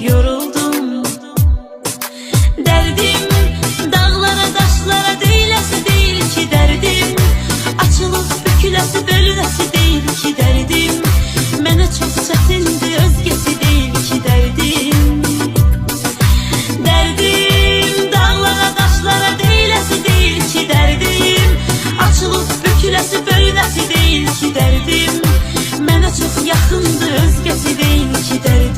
yoruldum. Derdim dağlara daşlara deyiləsi deyil ki derdim, açılıb büküləsi bölünəsi deyil ki derdim, mənə çox çətindir özgəsi deyil ki derdim. Derdim dağlara daşlara deyiləsi deyil ki derdim, açılıb büküləsi bölünəsi deyil ki derdim, mənə çox yaxındır özgəsi deyil ki derdim.